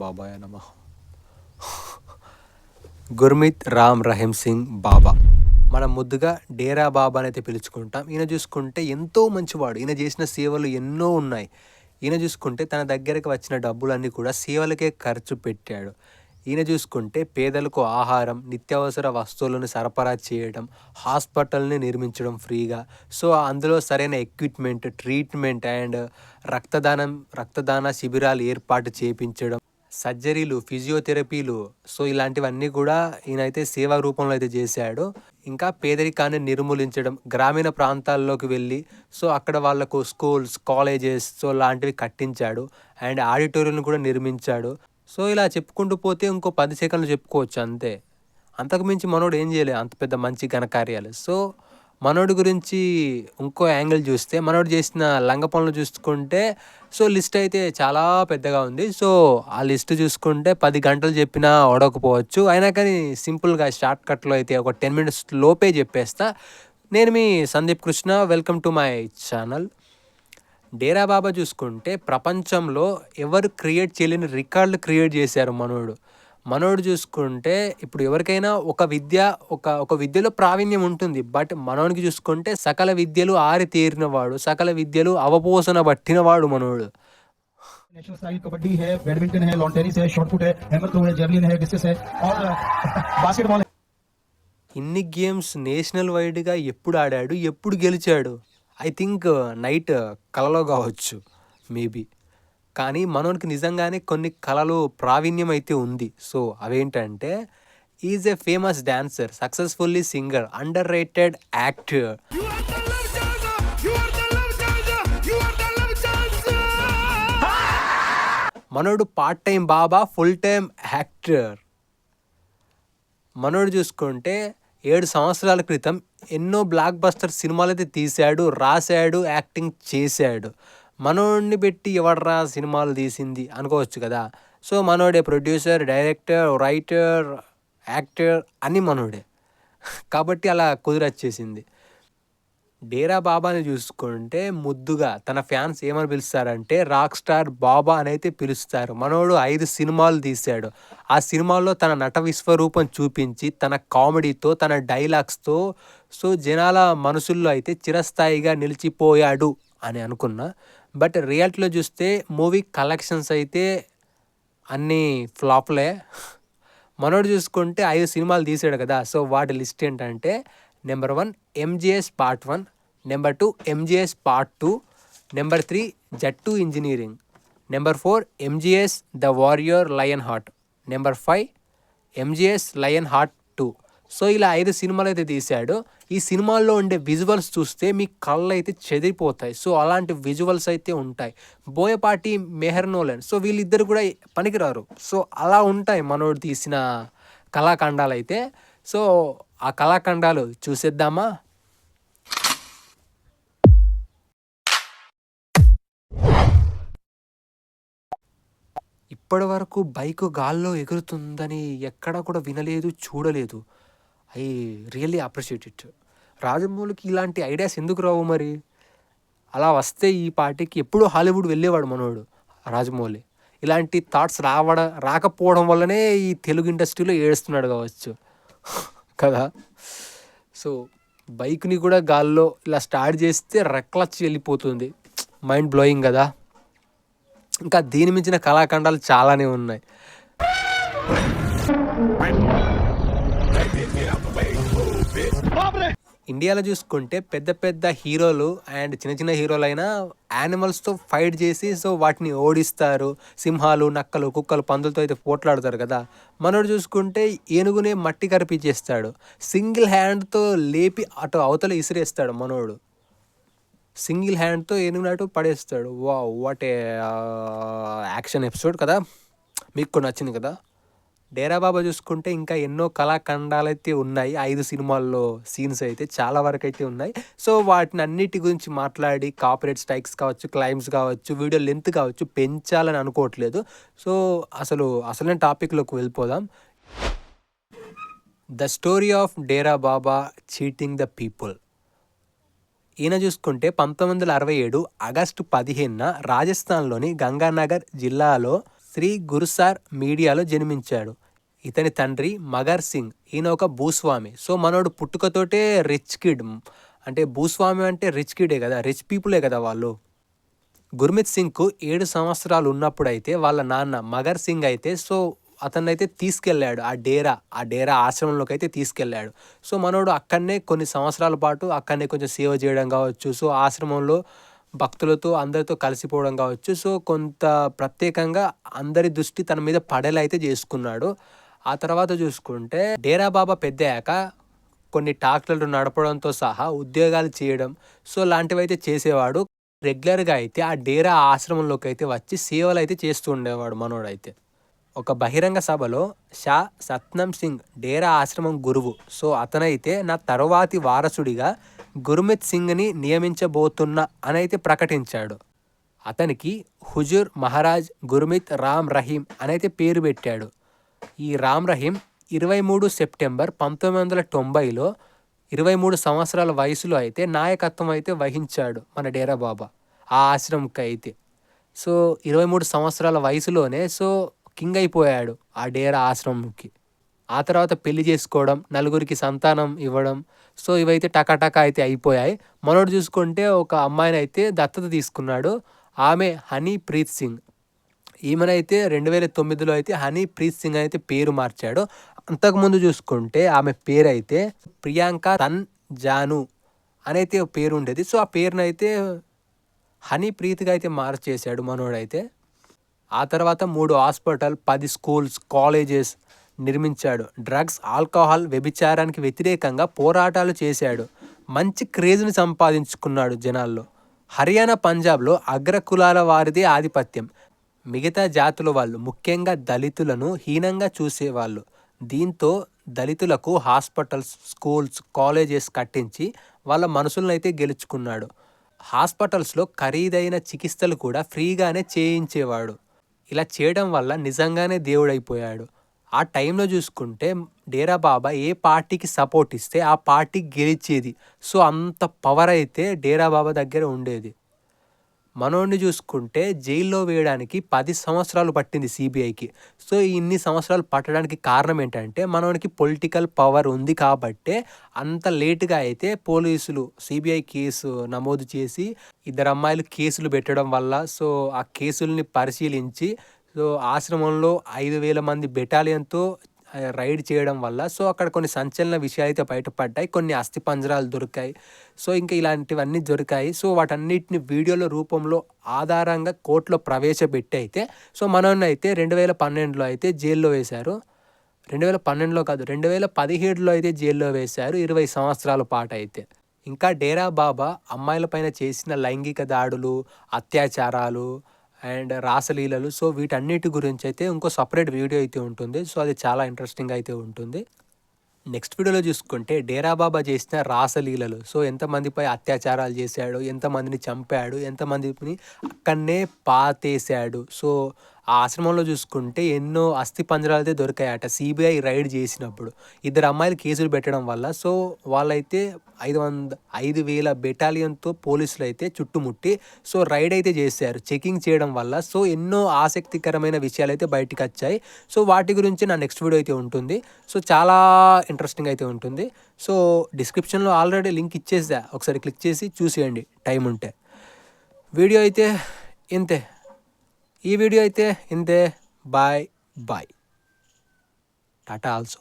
బాబాయ నమః. గుర్మిత్ రామ్ రహీం సింగ్ బాబా, మనం ముద్దుగా డేరా బాబా అని అయితే పిలుచుకుంటాం. ఈయన చూసుకుంటే ఎంతో మంచివాడు. ఈయన చేసిన సేవలు ఎన్నో ఉన్నాయి. ఈయన చూసుకుంటే తన దగ్గరికి వచ్చిన డబ్బులన్నీ కూడా సేవలకే ఖర్చు పెట్టాడు. ఈయన చూసుకుంటే పేదలకు ఆహారం, నిత్యావసర వస్తువులను సరఫరా చేయడం, హాస్పిటల్ని నిర్మించడం ఫ్రీగా, సో అందులో సరైన ఎక్విప్మెంట్, ట్రీట్మెంట్ అండ్ రక్తదాన శిబిరాలు ఏర్పాటు చేయించడం, సర్జరీలు, ఫిజియోథెరపీలు, సో ఇలాంటివన్నీ కూడా ఈయనైతే సేవా రూపంలో అయితే చేశాడు. ఇంకా పేదరికాన్ని నిర్మూలించడం, గ్రామీణ ప్రాంతాల్లోకి వెళ్ళి సో అక్కడ వాళ్ళకు స్కూల్స్, కాలేజెస్ సో లాంటివి కట్టించాడు. అండ్ ఆడిటోరియంను కూడా నిర్మించాడు. సో ఇలా చెప్పుకుంటూ పోతే ఇంకో 10 సెకండ్లు చెప్పుకోవచ్చు అంతే. అంతకుమించి మనోడు ఏం చేయలేదు అంత పెద్ద మంచి ఘనకార్యాలు. సో మనోడి గురించి ఇంకో యాంగిల్ చూస్తే, మనోడు చేసిన లంగ పనులు చూసుకుంటే సో లిస్ట్ అయితే చాలా పెద్దగా ఉంది. సో ఆ లిస్ట్ చూసుకుంటే 10 గంటలు చెప్పినా ఓడకపోవచ్చు. అయినా కానీ సింపుల్గా షార్ట్ కట్లో అయితే ఒక 10 minutes లోపే చెప్పేస్తా. నేను మీ Sandeep Krishna, welcome to my channel. Dera Baba చూసుకుంటే ప్రపంచంలో ఎవరు క్రియేట్ చేయలేని రికార్డులు క్రియేట్ చేశారు మనోడు చూసుకుంటే ఇప్పుడు ఎవరికైనా ఒక విద్యలో ప్రావీణ్యం ఉంటుంది. బట్ మనోడికి చూసుకుంటే సకల విద్యలు ఆరితేరినవాడు, సకల విద్యలు అవపోసన పట్టినవాడు మనోడు. नेशनल स्टाइल कबड्डी है, बैडमिंटन है, लॉन टेनिस है, शॉटपुट है, हैमर थ्रो है, जेवलिन है, डिस्कस है और बास्केटबॉल है. ఇన్ని గేమ్స్ నేషనల్ వైడ్గా ఎప్పుడు ఆడాడు, ఎప్పుడు గెలిచాడు? ఐ థింక్ నైట్ కలలో కావచ్చు మేబీ. కానీ మనోనికి నిజంగానే కొన్ని కళలు ప్రావీణ్యం అయితే ఉంది. సో అవేంటంటే, is a famous dancer, successfully singer, under rated actor. మనోడు పార్ట్ టైం బాబా, ఫుల్ టైం యాక్టర్. మనోడు చూసుకుంటే 7 సంవత్సరాల క్రితం ఎన్నో బ్లాక్ బస్టర్ సినిమాలు అయితే తీశాడు, రాశాడు, యాక్టింగ్ చేశాడు. మనోడిని పెట్టి ఎవడరా సినిమాలు తీసింది అనుకోవచ్చు కదా. సో మనోడే ప్రొడ్యూసర్, డైరెక్టర్, రైటర్, యాక్టర్ అని మనోడే. కాబట్టి అలా కుదిరొచ్చేసింది. డేరా బాబాని చూసుకుంటే ముద్దుగా తన ఫ్యాన్స్ ఏమని పిలుస్తారంటే రాక్ స్టార్ బాబా అని అయితే పిలుస్తారు. మనోడు 5 సినిమాలు తీశాడు. ఆ సినిమాల్లో తన నట విశ్వరూపం చూపించి, తన కామెడీతో, తన డైలాగ్స్తో సో జనాల మనసుల్లో అయితే చిరస్థాయిగా నిలిచిపోయాడు అని అనుకున్నా. బట్ రియాలిటీలో చూస్తే మూవీ కలెక్షన్స్ అయితే అన్నీ ఫ్లాప్లే. మనోడు చూసుకుంటే 5 సినిమాలు తీసాడు కదా. సో వాటి లిస్ట్ ఏంటంటే, number 1 MGS part 1, number 2 MGS part 2, number 3 జట్టు engineering, number 4 MGS the warrior lion heart, number 5 MGS lion heart 2. సో ఇలా 5 సినిమాలు అయితే తీశాడు. ఈ సినిమాల్లో ఉండే విజువల్స్ చూస్తే మీ కళ్ళు అయితే చెదిరిపోతాయి. సో అలాంటి విజువల్స్ అయితే ఉంటాయి. బోయపాటి, మెహర్ నోలన్, సో వీళ్ళిద్దరు కూడా పనికిరారు. సో అలా ఉంటాయి మనోడు తీసిన కళాఖండాలు అయితే. సో ఆ కళాఖండాలు చూసేద్దామా? ఇప్పటి వరకు బైక్ గాల్లో ఎగురుతుందని ఎక్కడా కూడా వినలేదు, చూడలేదు. I really appreciate it. రాజమౌళికి ఇలాంటి ఐడియాస్ ఎందుకు రావు మరి? అలా వస్తే ఈ పార్టీకి ఎప్పుడూ హాలీవుడ్ వెళ్ళేవాడు మనోడు రాజమౌళి. ఇలాంటి థాట్స్ రాకపోవడం వల్లనే ఈ తెలుగు ఇండస్ట్రీలో ఏడుస్తున్నాడు కావచ్చు కదా. సో బైక్ని కూడా గాల్లో ఇలా స్టార్ట్ చేస్తే రెక్కలొచ్చి వెళ్ళిపోతుంది. మైండ్ బ్లోయింగ్ కదా. ఇంకా దీని మించిన కళాఖండాలు చాలానే ఉన్నాయి. ఇండియాలో చూసుకుంటే పెద్ద పెద్ద హీరోలు అండ్ చిన్న చిన్న హీరోలైనా యానిమల్స్తో ఫైట్ చేసి సో వాటిని ఓడిస్తారు. సింహాలు, నక్కలు, కుక్కలు, పందులతో అయితే పోట్లాడతారు కదా. మనోడు చూసుకుంటే ఏనుగునే మట్టి కరిపించేస్తాడు. సింగిల్ హ్యాండ్తో లేపి అటు అవతల ఇసిరేస్తాడు మనోడు. సింగిల్ హ్యాండ్తో ఏనుగునట్టు పడేస్తాడు. వాట్ ఏ యాక్షన్ ఎపిసోడ్ కదా. మీకు కూడా నచ్చింది కదా. డేరా బాబా చూసుకుంటే ఇంకా ఎన్నో కళాఖండాలు అయితే ఉన్నాయి. 5 సినిమాల్లో సీన్స్ అయితే చాలా వరకు అయితే ఉన్నాయి. సో వాటిని అన్నిటి గురించి మాట్లాడి కాపీరైట్ స్ట్రైక్స్ కావచ్చు, క్లైమ్స్ కావచ్చు, వీడియో లెంత్ కావచ్చు పెంచాలని అనుకోవట్లేదు. సో అసలైన టాపిక్లోకి వెళ్ళిపోదాం. The story of Dera Baba cheating the people. ఈయన చూసుకుంటే 1967 ఆగస్టు 15న రాజస్థాన్లోని గంగానగర్ జిల్లాలో శ్రీ గురుసార్ మీడియాలో జన్మించాడు. ఇతని తండ్రి మగర్ సింగ్, ఈయన ఒక భూస్వామి. సో మనోడు పుట్టుకతోటే రిచ్ కిడ్. అంటే భూస్వామి అంటే రిచ్ కిడే కదా, రిచ్ పీపులే కదా వాళ్ళు. గుర్మిత్ సింగ్కు 7 సంవత్సరాలు ఉన్నప్పుడైతే వాళ్ళ నాన్న మగర్ సింగ్ అయితే సో అతన్నైతే తీసుకెళ్ళాడు ఆ డేరా ఆశ్రమంలోకి అయితే తీసుకెళ్ళాడు. సో మనోడు అక్కడనే కొన్ని సంవత్సరాల పాటు అక్కడనే కొంచెం సేవ చేయడం కావచ్చు, సో ఆశ్రమంలో భక్తులతో అందరితో కలిసిపోవడం కావచ్చు, సో కొంత ప్రత్యేకంగా అందరి దృష్టి తన మీద పడేలా అయితే చేసుకున్నాడు. ఆ తర్వాత చూసుకుంటే డేరా బాబా పెద్దయ్యాక కొన్ని ట్రాక్టర్లు నడపడంతో సహా ఉద్యోగాలు చేయడం సో లాంటివి అయితే చేసేవాడు. రెగ్యులర్గా అయితే ఆ డేరా ఆశ్రమంలోకి అయితే వచ్చి సేవలు అయితే చేస్తూ ఉండేవాడు మనోడైతే. ఒక బహిరంగ సభలో షా సత్నం సింగ్ డేరా ఆశ్రమం గురువు, సో అతనైతే నా తరువాతి వారసుడిగా గుర్మిత్ సింగ్ని నియమించబోతున్నా అని అయితే ప్రకటించాడు. అతనికి హుజూర్ మహారాజ్ గుర్మిత్ రామ్ రహీం అనైతే పేరు పెట్టాడు. ఈ రామ్ రహీం 23 సెప్టెంబర్ 1990లో 23 సంవత్సరాల వయసులో అయితే నాయకత్వం అయితే వహించాడు మన డేరా బాబా ఆ ఆశ్రమంకి అయితే. సో 23 సంవత్సరాల వయసులోనే సో కింగ్ అయిపోయాడు ఆ డేరా ఆశ్రమంకి. ఆ తర్వాత పెళ్లి చేసుకోవడం, నలుగురికి సంతానం ఇవ్వడం, సో ఇవైతే టకాటకా అయితే అయిపోయాయి. మనోడు చూసుకుంటే ఒక అమ్మాయిని అయితే దత్తత తీసుకున్నాడు. ఆమె హనీ ప్రీత్ సింగ్. ఈమెనైతే 2009లో అయితే హనీ ప్రీత్ సింగ్ అయితే పేరు మార్చాడు. అంతకుముందు చూసుకుంటే ఆమె పేరు అయితే ప్రియాంక తన్ జాను అనైతే పేరు ఉండేది. సో ఆ పేరునైతే హనీ ప్రీత్గా అయితే మార్చేశాడు మనోడైతే. ఆ తర్వాత 3 హాస్పిటల్, 10 స్కూల్స్, కాలేజెస్ నిర్మించాడు. డ్రగ్స్, ఆల్కహాల్, వ్యభిచారానికి వ్యతిరేకంగా పోరాటాలు చేశాడు. మంచి క్రేజ్ని సంపాదించుకున్నాడు జనాల్లో. హర్యానా, పంజాబ్లో అగ్రకులాల వారిదే ఆధిపత్యం. మిగతా జాతుల వాళ్ళు ముఖ్యంగా దళితులను హీనంగా చూసేవాళ్ళు. దీంతో దళితులకు హాస్పిటల్స్, స్కూల్స్, కాలేజెస్ కట్టించి వాళ్ళ మనసులను అయితే గెలుచుకున్నాడు. హాస్పిటల్స్లో ఖరీదైన చికిత్సలు కూడా ఫ్రీగానే చేయించేవాడు. ఇలా చేయడం వల్ల నిజంగానే దేవుడైపోయాడు. ఆ టైంలో చూసుకుంటే డేరా బాబా ఏ పార్టీకి సపోర్ట్ ఇస్తే ఆ పార్టీ గెలిచేది. సో అంత పవర్ అయితే డేరా బాబా దగ్గర ఉండేది. మనోడిని చూసుకుంటే జైల్లో వేయడానికి 10 సంవత్సరాలు పట్టింది సిబిఐకి. సో ఇన్ని సంవత్సరాలు పట్టడానికి కారణం ఏంటంటే మనోడికి పొలిటికల్ పవర్ ఉంది కాబట్టే అంత లేటుగా అయితే పోలీసులు సిబిఐ కేసు నమోదు చేసి 2 అమ్మాయిలు కేసులు పెట్టడం వల్ల సో ఆ కేసుల్ని పరిశీలించి సో ఆశ్రమంలో 5,000 మంది బెటాలియన్తో రైడ్ చేయడం వల్ల సో అక్కడ కొన్ని సంచలన విషయాలు అయితే బయటపడ్డాయి. కొన్ని అస్థిపంజరాలు దొరికాయి. సో ఇంకా ఇలాంటివన్నీ దొరికాయి. సో వాటన్నిటిని వీడియోల రూపంలో ఆధారంగా కోర్టులో ప్రవేశపెట్టి అయితే సో మనోన్ని అయితే 2012లో అయితే జైల్లో వేశారు. 2012లో కాదు, 2017లో అయితే జైల్లో వేశారు 20 సంవత్సరాల పాటు అయితే. ఇంకా డేరా బాబా అమ్మాయిలపైన చేసిన లైంగిక దాడులు, అత్యాచారాలు అండ్ రాసలీలలు సో వీటన్నిటి గురించి అయితే ఇంకో సపరేట్ వీడియో అయితే ఉంటుంది. సో అది చాలా ఇంట్రెస్టింగ్ అయితే ఉంటుంది. నెక్స్ట్ వీడియోలో చూసుకుంటే డేరా బాబా చేసిన రాసలీలలు, సో ఎంతమందిపై అత్యాచారాలు చేశాడు, ఎంతమందిని చంపాడు, ఎంతమందిని అక్కడనే పాతేశాడు. సో ఆ ఆశ్రమంలో చూసుకుంటే ఎన్నో అస్థిపంజరాలు అయితే దొరికాయట సిబిఐ రైడ్ చేసినప్పుడు. 2 అమ్మాయిలు కేసులు పెట్టడం వల్ల సో వాళ్ళైతే 5,000 బెటాలియన్తో పోలీసులు అయితే చుట్టుముట్టి సో రైడ్ అయితే చేశారు చెకింగ్ చేయడం వల్ల. సో ఎన్నో ఆసక్తికరమైన విషయాలు అయితే బయటకు వచ్చాయి. సో వాటి గురించి నా నెక్స్ట్ వీడియో అయితే ఉంటుంది. సో చాలా ఇంట్రెస్టింగ్ అయితే ఉంటుంది. సో డిస్క్రిప్షన్లో ఆల్రెడీ లింక్ ఇచ్చేసా, ఒకసారి క్లిక్ చేసి చూసేయండి టైం ఉంటే. వీడియో అయితే ఇంతే, ఈ వీడియో అయితే ఇంతే. Bye bye, tata also.